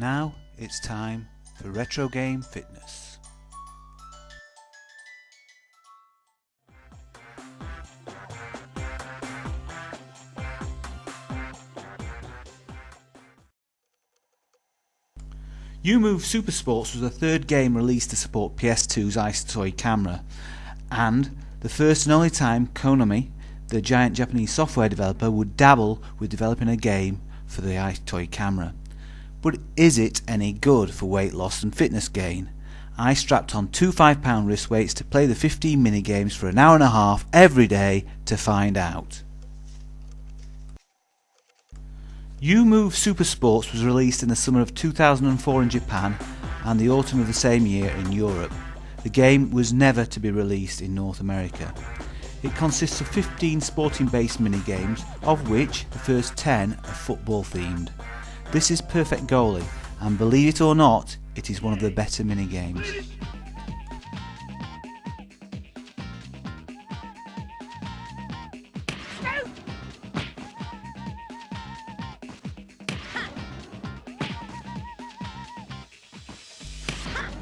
Now it's time for Retro Game Fitness. U-Move Super Sports was the third game released to support PS2's EyeToy camera, and the first and only time Konami, the giant Japanese software developer, would dabble with developing a game for the EyeToy camera. But is it any good for weight loss and fitness gain? I strapped on two 5-pound wrist weights to play the 15 mini-games for an hour and a half every day to find out. U-Move Super Sports was released in the summer of 2004 in Japan and the autumn of the same year in Europe. The game was never to be released in North America. It consists of 15 sporting-based mini-games, of which the first 10 are football-themed. This is Perfect Goalie, and believe it or not, it is one of the better mini-games.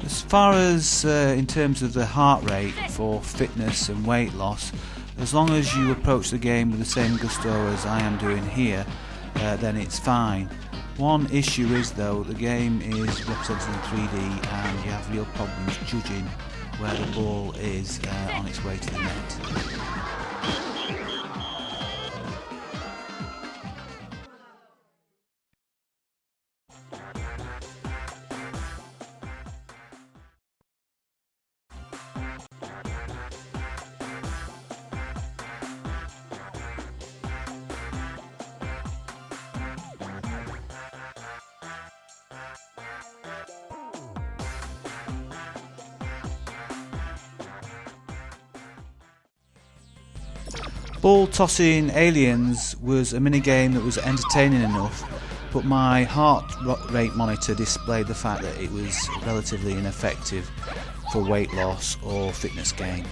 As far as in terms of the heart rate for fitness and weight loss, as long as you approach the game with the same gusto as I am doing here, then it's fine. One issue is though, the game is represented in 3D and you have real problems judging where the ball is on its way to the net. Ball Tossing Aliens was a minigame that was entertaining enough, but my heart rate monitor displayed the fact that it was relatively ineffective for weight loss or fitness gain.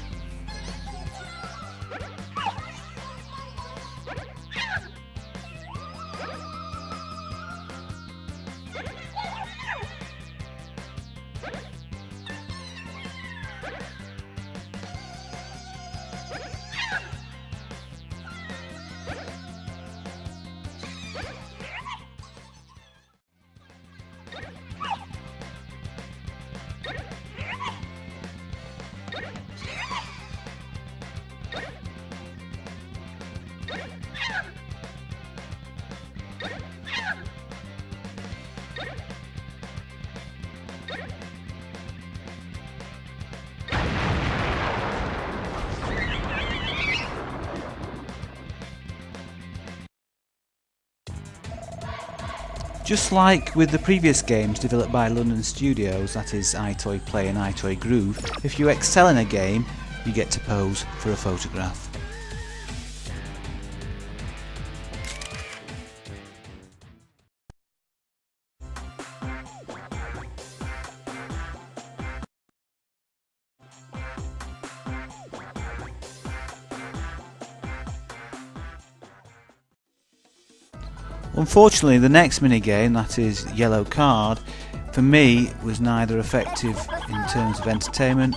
Just like with the previous games developed by London studios, that is EyeToy Play and EyeToy Groove, if you excel in a game, you get to pose for a photograph. Unfortunately, the next minigame, that is Yellow Card, for me was neither effective in terms of entertainment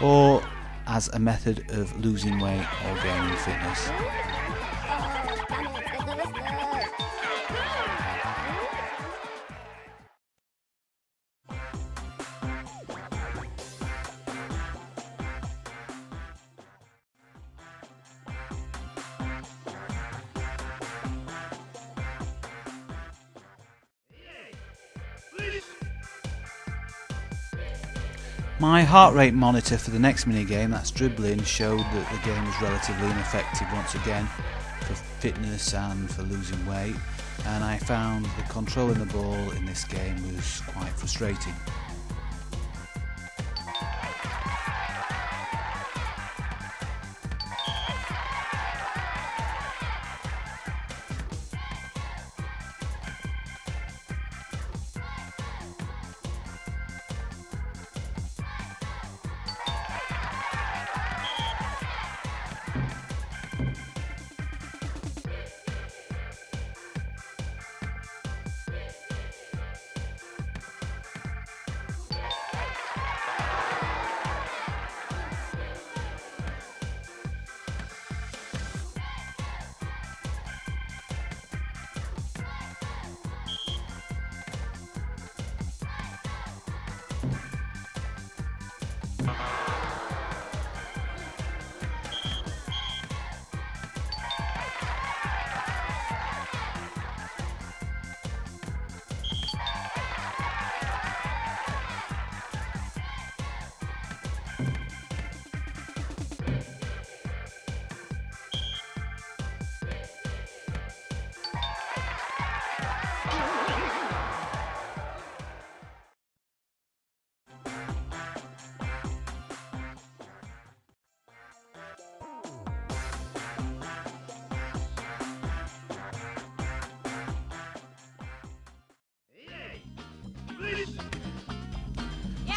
or as a method of losing weight or gaining fitness. My heart rate monitor for the next minigame, that's dribbling, showed that the game was relatively ineffective once again for fitness and for losing weight, and I found the controlling the ball in this game was quite frustrating.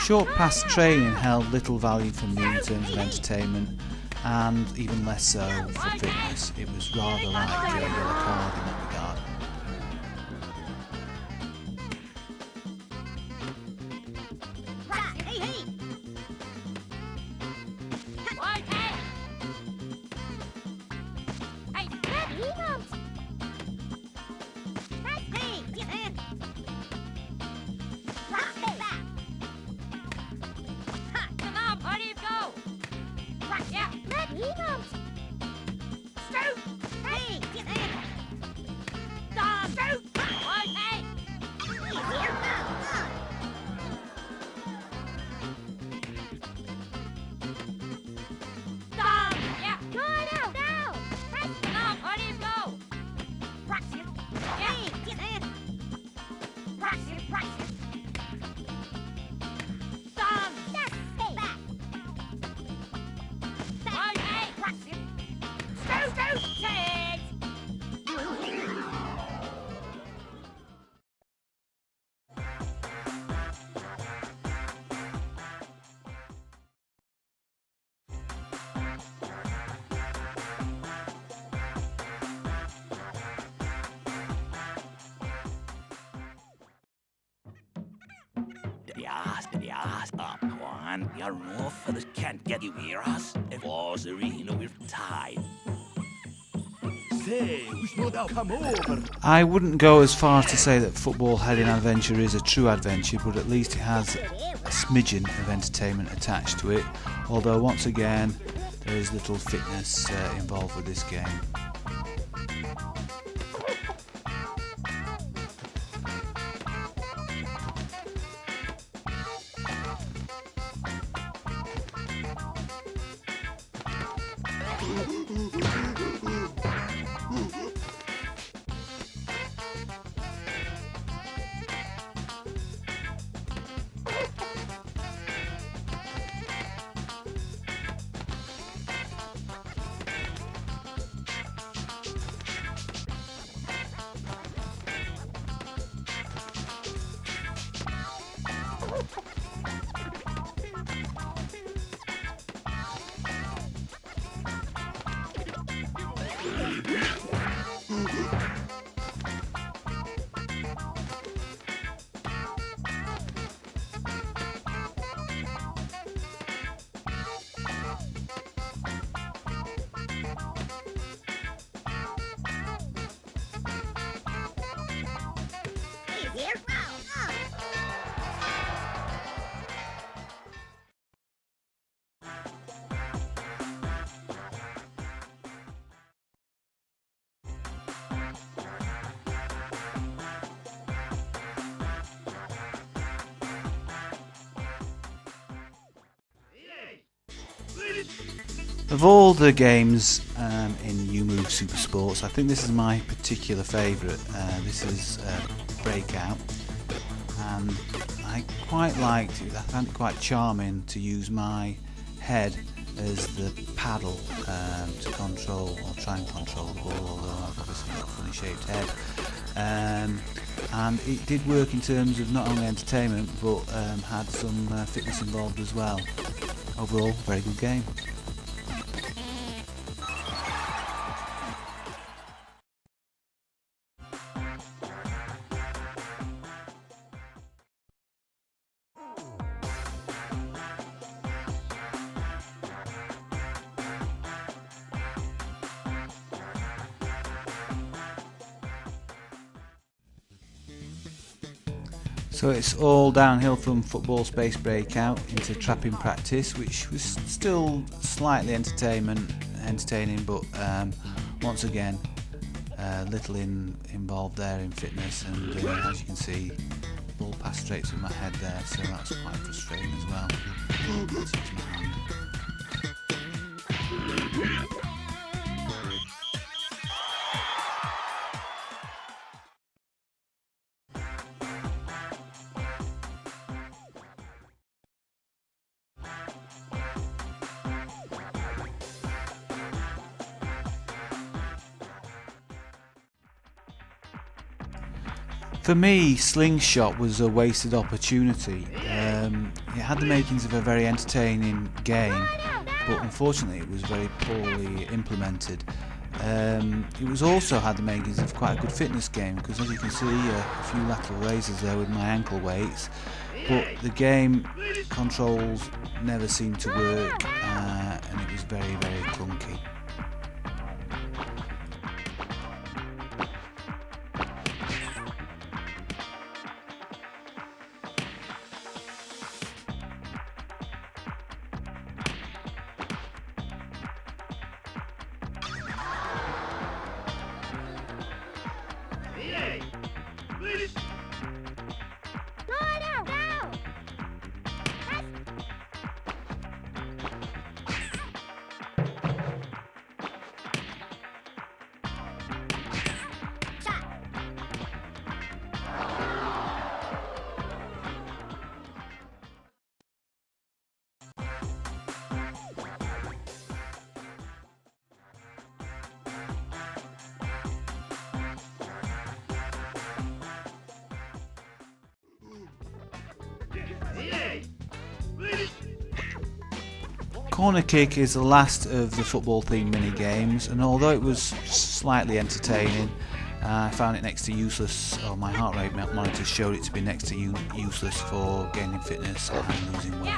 Short past training held little value for me in terms of entertainment, and even less so for fitness. It was rather like a yellow card in that regard. Yes, up one. Your no fellas can't get you near us. If all's arena, we're tied. Say, we should now come over. I wouldn't go as far as to say that Football Heading Adventure is a true adventure, but at least it has a smidgen of entertainment attached to it, although once again there is little fitness involved with this game. Of all the games in You Move Super Sports, I think this is my particular favourite. This is Breakout, and I quite liked it. I found it quite charming to use my head as the paddle to control or try and control the ball, although I've obviously got a funny shaped head. And it did work in terms of not only entertainment but had some fitness involved as well. Overall, very good game. So it's all downhill from Football Space Breakout into Trapping Practice, which was still slightly entertaining, but once again, little involved there in fitness, and as you can see, the ball passed straight through my head there, so that's quite frustrating as well. Let's use my hand. For me, Slingshot was a wasted opportunity. It had the makings of a very entertaining game, but unfortunately it was very poorly implemented. It was also had the makings of quite a good fitness game, because as you can see, a few lateral raises there with my ankle weights, but the game controls never seemed to work, and it was very, very clunky. Corner kick is the last of the football themed mini games, and although it was slightly entertaining, I found it next to useless, or my heart rate monitor showed it to be next to useless for gaining fitness and losing weight.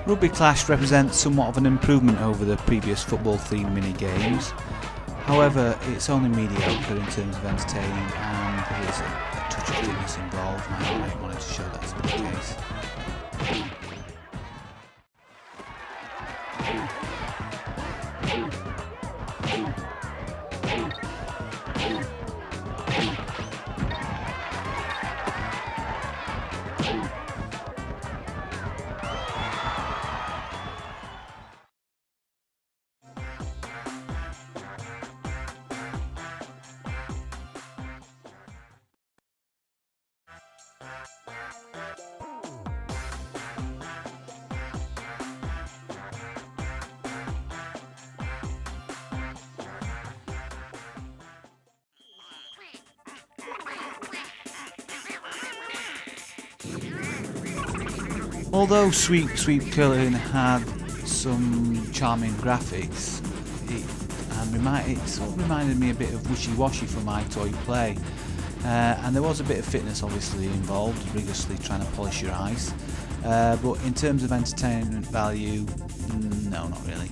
Rugby Clash represents somewhat of an improvement over the previous football-themed mini-games. However, it's only mediocre in terms of entertaining, and there is a touch of fitness involved, and I wanted to show that's been the case. Although Sweep Curling had some charming graphics, it sort of reminded me a bit of Wishy Washy from EyeToy Play, and there was a bit of fitness obviously involved, rigorously trying to polish your eyes, but in terms of entertainment value, no, not really.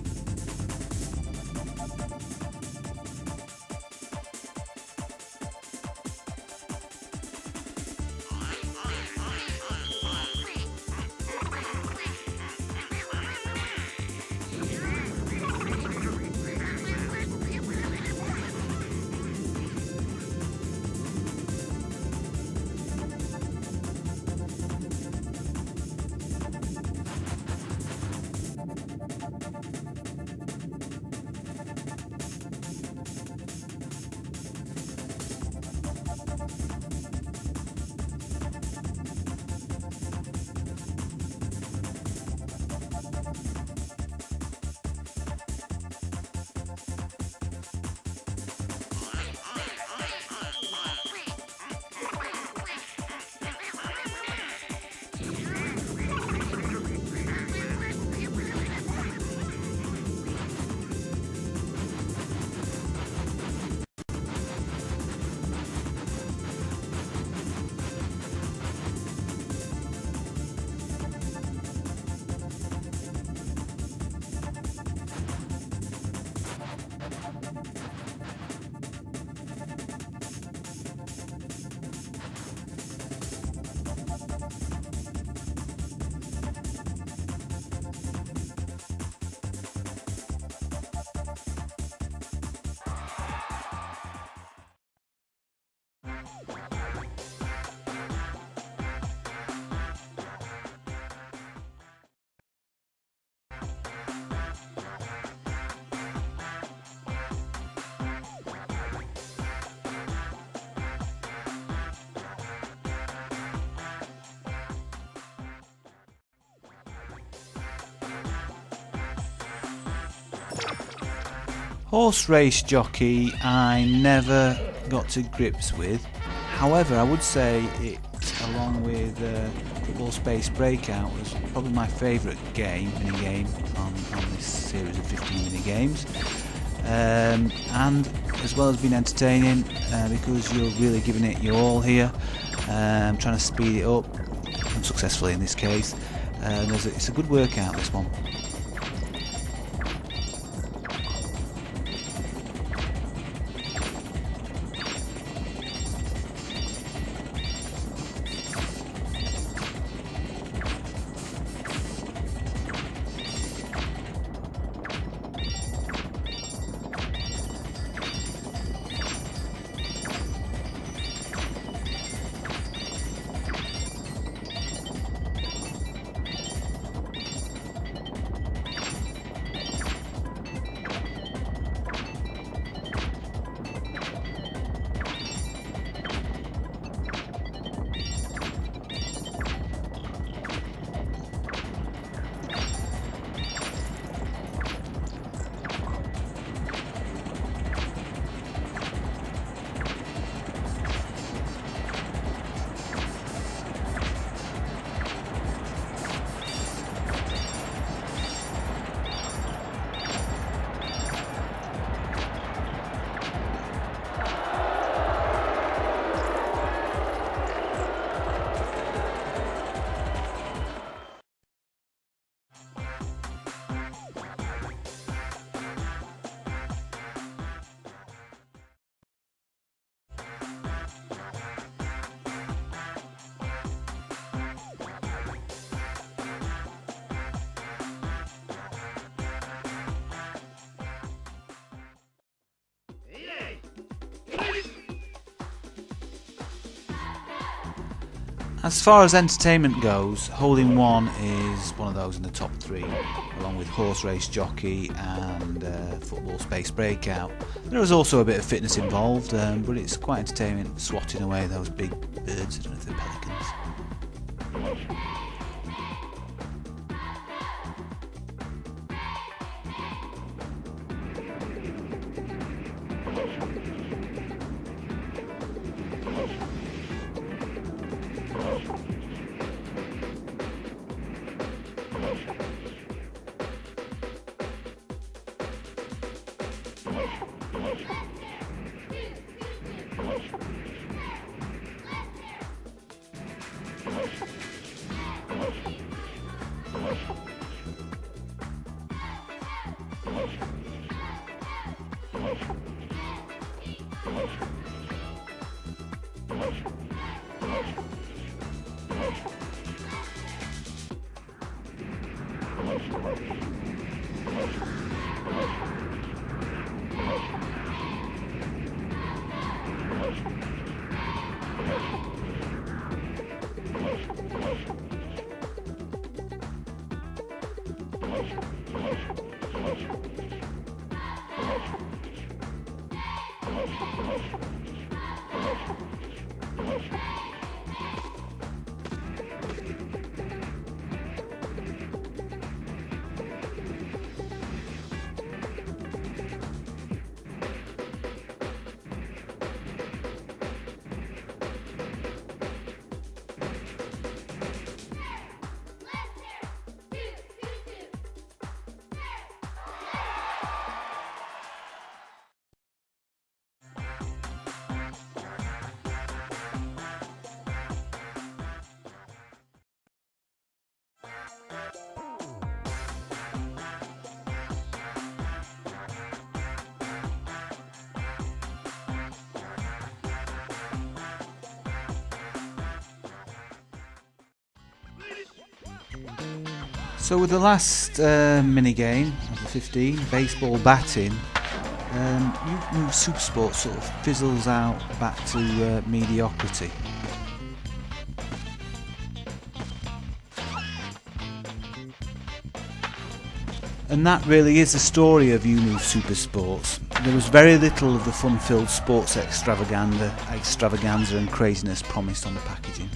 Horse race jockey I never got to grips with. However, I would say it, along with Football Space Breakout, was probably my favourite mini-game on this series of 15 mini-games. And as well as being entertaining, because you're really giving it your all here, trying to speed it up, unsuccessfully in this case. It's a good workout, this one. As far as entertainment goes, Holding One is one of those in the top 3, along with Horse Race Jockey and Football Space Breakout. There is also a bit of fitness involved, but it's quite entertaining, swatting away those big birds. I don't know if they're pelicans. So with the last mini-game of the 15, baseball batting, New Super Sport sort of fizzles out back to mediocrity. And that really is the story of New Super Sports. There was very little of the fun-filled sports extravaganza and craziness promised on the packaging.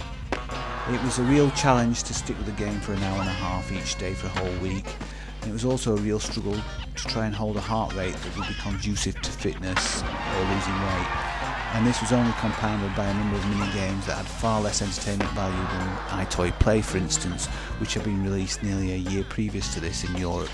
It was a real challenge to stick with the game for an hour and a half each day for a whole week, and it was also a real struggle to try and hold a heart rate that would be conducive to fitness or losing weight. And this was only compounded by a number of mini-games that had far less entertainment value than EyeToy Play, for instance, which had been released nearly a year previous to this in Europe.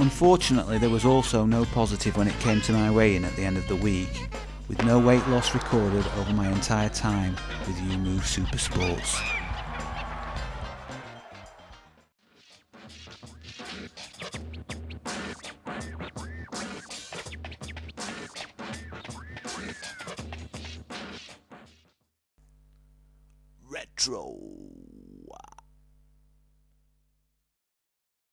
Unfortunately, there was also no positive when it came to my weigh-in at the end of the week, with no weight loss recorded over my entire time with Move Super Sports. Retro.